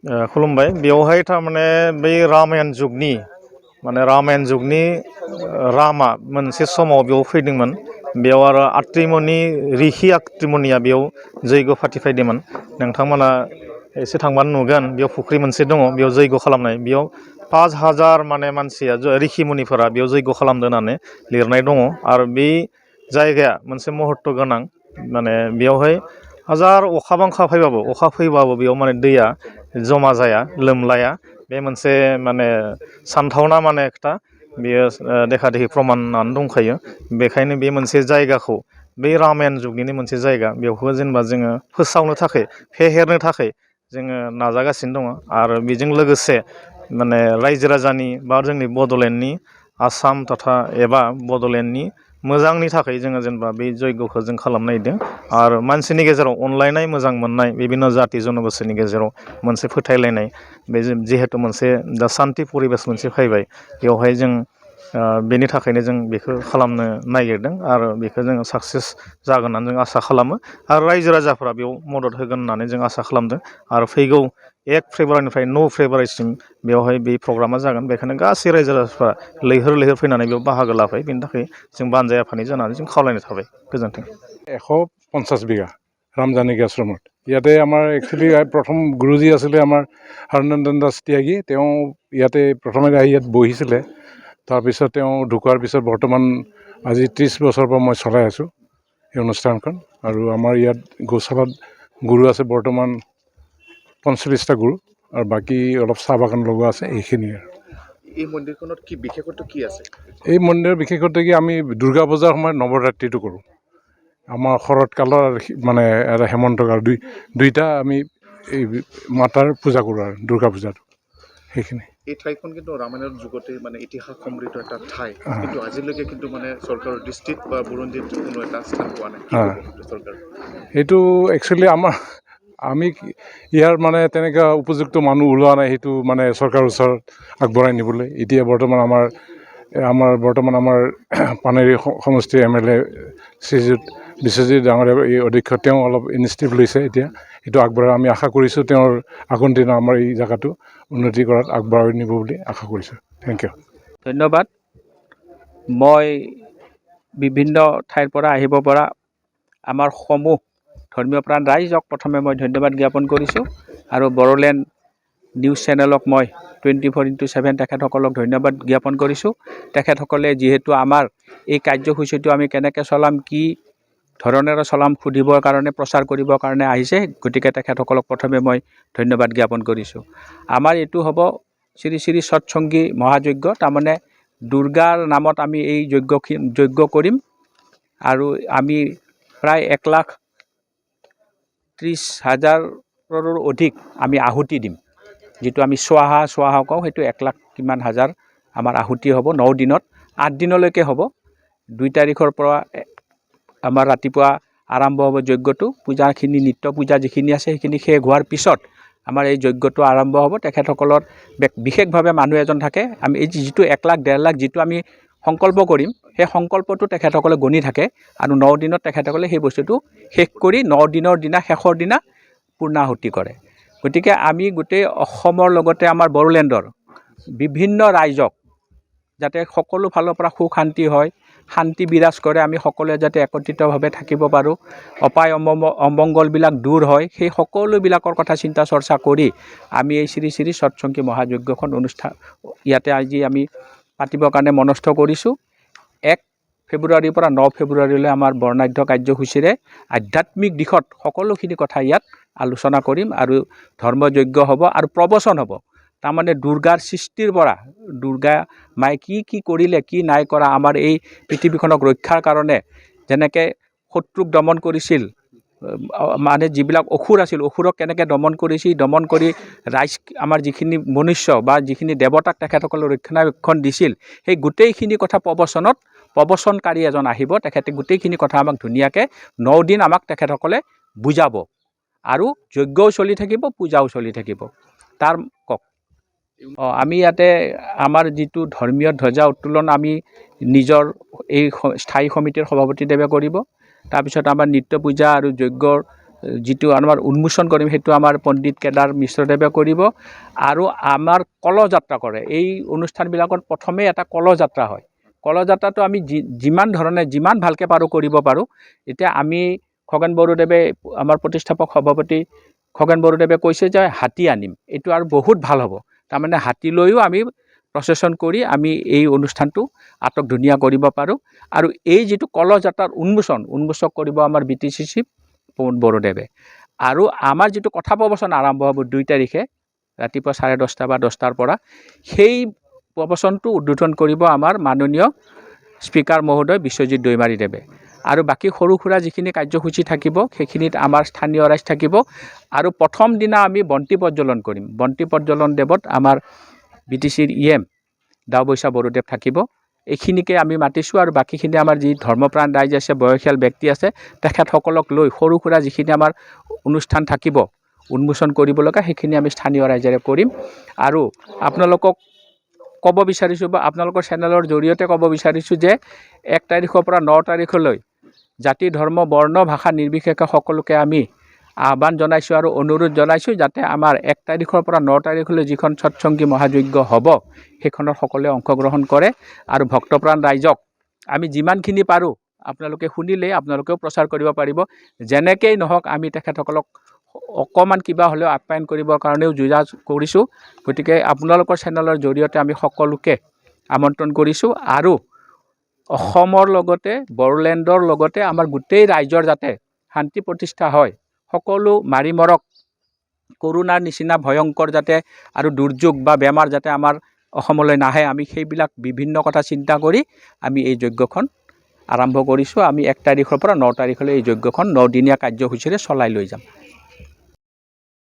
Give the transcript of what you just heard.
खुलुमबाय बेवहाय थारमाने बै रामायण जुगनि रामा मोनसे समाव बेयाव फैदोंमोन बेयाव आरो आत्रिमनि ऋषि आत्रिमनिया बेयाव जैग' फाथिफैदोंमोन नोंथांमोना एसे थांबानो नुगोन बेयाव फुख्रि मोनसे दङ बेयाव जैग' खालामनाय बेयाव 5000 माने मानसिया ऋषि मुनिफोरा बेयाव जैग' खालामदों होननानै लिरनाय दङ आरो बे जायगाया मोनसे महत्व गोनां माने बेयावहाय हाजार अखा बांखा फैबाबो बेयाव माने दैया जमा जाया लोमलाया बे मोनसे माने सानथावना माने खोथा बेयो देखा देखि प्रमानानो दंखायो बेखायनो बे मोनसे जायगाखौ बे रामायण जुगनिनो मोनसे जायगा बेवहाय जेनेबा जोङो फोसावनो थाखाय फेहेरनो थाखाय जोङो नाजागासिनो दङ आरो बेजों लोगोसे माने रायजो राजानि बा जोंनि बड'लेण्डनि आसाम तथा एबा बड'लेण्डनि मोजांनि थाखाय जोङो जेनेबा बे जयग'खौ जों खालामनो नागिरदों आरो मानसिनि गेजेराव अनलायनाय मोजां मोननाय बिभिन्न जाति जनगोष्ठीनि गेजेराव मोनसे फोथायलायनाय बे जिहेतु मोनसे दा सान्ति परिबेस मोनसे फैबाय बेवहाय जों बेनि थाखायनो जों बेखौ खालामनो नागिरदों आरो बेखौ जोङो साक्सेस जागोन होननानै जों आसा खालामो आरो रायजो राजाफ्रा बेयाव मदद होगोन होननानै जों आसा खालामदों आरो फैगौ 1 फेब्रुवारिनिफ्राय 9 फेब्रुवारिसिम बेवहाय बे प्रग्रामा जागोन बेखायनो गासै रायजो राजाफ्रा लैहोर फैनानै बेयाव बाहागो लाफायो बेनि थाखाय जों बानजाय आफादनि जानानै जों खावलायनाय थाबाय गोजोन्थों 150 বিঘা ৰামজানকী আশ্ৰমত ইয়াতে আমাৰ একচুৱেলি প্ৰথম গুৰুজী আছিলে আমাৰ হৰনন্দন দাস ত্যাগী তেওঁ ইয়াতে প্ৰথমে আহি ইয়াত বহিছিলে তাৰপিছত তেওঁ ঢুকোৱাৰ পিছত বৰ্তমান আজি 30 বছৰৰ পৰা মই চলাই আছোঁ এই অনুষ্ঠানখন আৰু আমাৰ ইয়াত গোশালাত গুৰু আছে বৰ্তমান 45টা গুৰু আৰু বাকী অলপ চাহ বাগান লগোৱা আছে এইখিনিয়ে এই মন্দিৰখনত কি বিশেষত্ব কি আছে এই মন্দিৰৰ বিশেষত্ব কি আমি দুৰ্গা পূজাৰ সময়ত নৱৰাত্ৰিটো কৰোঁ আমাৰ শৰৎকালৰ মানে এটা হেমন্তকাল দুইটা আমি এই মাতাৰ পূজা কৰোঁ আৰু দুৰ্গা পূজাটো সেইখিনি এই ঠাইখন কিন্তু ৰামায়ণৰ যুগতে মানে ইতিহাস সমৃদ্ধ এটা ঠাই কিন্তু আজিলৈকে কিন্তু মানে চৰকাৰৰ দৃষ্টিত বা বুৰঞ্জীত কোনো এটা স্থান পোৱা নাই চৰকাৰ এইটো একচুৱেলি আমি ইয়াৰ মানে তেনেকুৱা উপযুক্ত মানুহ ওলোৱা নাই সেইটো মানে চৰকাৰৰ ওচৰত আগবঢ়াই নিবলৈ এতিয়া বৰ্তমান আমাৰ পানেৰী সমষ্টিৰ MLA শ্ৰীযুত বিশ্বজিৎ ডাঙৰীয়া এই অধ্যক্ষ তেওঁ অলপ ইনিচিয়েটিভ লৈছে এতিয়া এইটো আগবঢ়াই আমি আশা কৰিছোঁ তেওঁৰ আগন্তুক দিনত আমাৰ এই জেগাটো উন্নতি কৰাত আগবঢ়াই নিব বুলি আশা কৰিছোঁ থেংক ইউ ধন্যবাদ মই বিভিন্ন ঠাইৰ পৰা আহিব পৰা আমাৰ সমূহ ধৰ্মীয় প্ৰাণ ৰাইজক প্ৰথমে মই ধন্যবাদ জ্ঞাপন কৰিছোঁ আৰু বড়োলেণ্ড নিউজ চেনেলক মই 24/7 তেখেতসকলক ধন্যবাদ জ্ঞাপন কৰিছোঁ তেখেতসকলে যিহেতু আমাৰ এই কাৰ্যসূচীটো আমি কেনেকৈ চলাম কি ধৰণেৰে চলাম সুধিবৰ কাৰণে প্ৰচাৰ কৰিবৰ কাৰণে আহিছে গতিকে তেখেতসকলক প্ৰথমে মই ধন্যবাদ জ্ঞাপন কৰিছোঁ আমাৰ এইটো হ'ব শ্ৰী শ্ৰী সৎসংগী মহাযজ্ঞ তাৰমানে দুৰ্গাৰ নামত আমি এই যজ্ঞ কৰিম আৰু আমি প্ৰায় 1,30,000ৰো অধিক আমি আহুতি দিম যেটো আমি সোৱাহা কওঁ সেইটো 1,00,000 কিমান হাজাৰ আমাৰ আহুতি হ'ব 9 দিনত 8 দিনলৈকে হ'ব 2 তাৰিখৰ পৰা আমাৰ ৰাতিপুৱা আৰম্ভ হ'ব যজ্ঞটো পূজাখিনি নিত্য পূজা যিখিনি আছে সেইখিনি শেষ হোৱাৰ পিছত আমাৰ এই যজ্ঞটো আৰম্ভ হ'ব তেখেতসকলৰ বিশেষভাৱে মানুহ এজন থাকে আমি এই যেটো 1,00,000 1,50,000 যেটো আমি সংকল্প কৰিম সেই সংকল্পটো তেখেতসকলে গণি থাকে আৰু 9 দিনত তেখেতসকলে সেই বস্তুটো শেষ কৰি 9 দিনৰ দিনা শেষৰ দিনা পূৰ্ণাহুতি কৰে গতিকে আমি গোটেই অসমৰ লগতে আমাৰ বড়োলেণ্ডৰ বিভিন্ন ৰাইজক যাতে সকলো ফালৰ পৰা সুখ শান্তি হয় শান্তি বিৰাজ কৰে আমি সকলোৱে যাতে একত্ৰিতভাৱে থাকিব পাৰোঁ অপায় অমংগলবিলাক দূৰ হয় সেই সকলোবিলাকৰ কথা চিন্তা চৰ্চা কৰি আমি এই শ্ৰী শ্ৰী সৎসংগী মহাযজ্ঞখন অনুষ্ঠান ইয়াতে আজি আমি পাতিবৰ কাৰণে মনস্থ কৰিছোঁ 1 ফেব্ৰুৱাৰীৰ পৰা 9 ফেব্ৰুৱাৰীলৈ আমাৰ বৰ্ণাঢ্য কাৰ্যসূচীৰে আধ্যাত্মিক দিশত সকলোখিনি কথা ইয়াত আলোচনা কৰিম আৰু ধৰ্মযজ্ঞ হ'ব আৰু প্ৰবচন হ'ব তাৰমানে দুৰ্গাৰ সৃষ্টিৰ পৰা দুৰ্গা মাই কি কৰিলে কি নাই কৰা আমাৰ এই পৃথিৱীখনক ৰক্ষাৰ কাৰণে যেনেকৈ শত্ৰুক দমন কৰিছিল মানে যিবিলাক অসুৰ আছিল অসুৰক কেনেকৈ দমন কৰিছিল দমন কৰি ৰাইজ আমাৰ যিখিনি মনুষ্য বা যিখিনি দেৱতাক তেখেতসকলে ৰক্ষণাবেক্ষণ দিছিল সেই গোটেইখিনি কথা প্ৰবচনকাৰী এজন আহিব তেখেতে গোটেইখিনি কথা আমাক ধুনীয়াকৈ 9 দিন আমাক তেখেতসকলে বুজাব আৰু যজ্ঞও চলি থাকিব পূজাও চলি থাকিব তাৰ কওক আমি ইয়াতে আমাৰ যিটো ধৰ্মীয় ধ্বজা উত্তোলন আমি নিজৰ এই স্থায়ী সমিতিৰ সভাপতিদেৱে কৰিব তাৰপিছত আমাৰ নিত্য পূজা আৰু যজ্ঞৰ যিটো আমাৰ উন্মোচন কৰিম সেইটো আমাৰ পণ্ডিত কেদাৰ মিশ্ৰদেৱে কৰিব আৰু আমাৰ কলযাত্ৰা কৰে। এই অনুষ্ঠানবিলাকত প্ৰথমেই এটা কলযাত্ৰা হয়। কলযাত্ৰাটো আমি যিমান ধৰণে যিমান ভালকৈ পাৰোঁ কৰিব পাৰোঁ। এতিয়া আমি খগেন বড়োদেৱে আমাৰ প্ৰতিষ্ঠাপক সভাপতি খগেন বড়োদেৱে কৈছে যে হাতী আনিম, এইটো আৰু বহুত ভাল হ'ব। তাৰমানে হাতী লৈও আমি প্ৰচেছন কৰি আমি এই অনুষ্ঠানটো আটক ধুনীয়া কৰিব পাৰোঁ। আৰু এই যিটো কলযাত্ৰাৰ উন্মোচন কৰিব আমাৰ BTC চিফ পৱন বড়োদেৱে। আৰু আমাৰ যিটো কথা প্ৰবচন আৰম্ভ হ'ব 2 তাৰিখে ৰাতিপুৱা 10:30 বা 10টাৰ পৰা, সেই প্ৰবচনটো উদ্বোধন কৰিব আমাৰ মাননীয় স্পীকাৰ মহোদয় বিশ্বজিৎ দৈমাৰীদেৱে। আৰু বাকী সৰু সুৰা যিখিনি কাৰ্যসূচী থাকিব সেইখিনিত আমাৰ স্থানীয় ৰাইজ থাকিব। আৰু প্ৰথম দিনা আমি বন্তি প্ৰজ্বলন কৰিম। বন্তি প্ৰজ্বলন দেৱত আমাৰ BTCৰ EM ডাওবৈচা বড়োদেৱ থাকিব। এইখিনিকে আমি মাতিছোঁ। আৰু বাকীখিনি আমাৰ যি ধৰ্মপ্ৰাণ ৰাইজ আছে, বয়সীয়াল ব্যক্তি আছে, তেখেতসকলক লৈ সৰু সুৰা যিখিনি আমাৰ অনুষ্ঠান থাকিব উন্মোচন কৰিব লগা, সেইখিনি আমি স্থানীয় ৰাইজেৰে কৰিম। আৰু আপোনালোকক ক'ব বিচাৰিছোঁ বা আপোনালোকৰ চেনেলৰ জৰিয়তে ক'ব বিচাৰিছোঁ যে 1 তাৰিখৰ পৰা 9 তাৰিখলৈ জাতি ধৰ্ম বৰ্ণ ভাষা নিৰ্বিশেষে সকলোকে আমি আহ্বান জনাইছোঁ আৰু অনুৰোধ জনাইছোঁ যাতে আমাৰ 1 তাৰিখৰ পৰা 9 তাৰিখলৈ যিখন সৎসংগী মহাযজ্ঞ হ'ব সেইখনত সকলোৱে অংশগ্ৰহণ কৰে। আৰু ভক্তপ্ৰাণ ৰাইজক আমি যিমানখিনি পাৰোঁ আপোনালোকে শুনিলেই আপোনালোকেও প্ৰচাৰ কৰিব পাৰিব। যেনেকেই নহওক আমি তেখেতসকলক অকণমান কিবা হ'লেও আপ্যায়ন কৰিবৰ কাৰণেও যোজা কৰিছোঁ। গতিকে আপোনালোকৰ চেনেলৰ জৰিয়তে আমি সকলোকে আমন্ত্ৰণ কৰিছোঁ। আৰু অসমৰ লগতে বড়োলেণ্ডৰ লগতে আমাৰ গোটেই ৰাইজৰ যাতে শান্তি প্ৰতিষ্ঠা হয়, সকলো মাৰি মৰক, কৰোণাৰ নিচিনা ভয়ংকৰ যাতে আৰু দুৰ্যোগ বা বেমাৰ যাতে আমাৰ অসমলৈ নাহে, আমি সেইবিলাক বিভিন্ন কথা চিন্তা কৰি আমি এই যজ্ঞখন আৰম্ভ কৰিছোঁ। আমি 1 তাৰিখৰ পৰা 9 তাৰিখলৈ এই যজ্ঞখন 9 দিনীয়া কাৰ্যসূচীৰে চলাই লৈ যাম।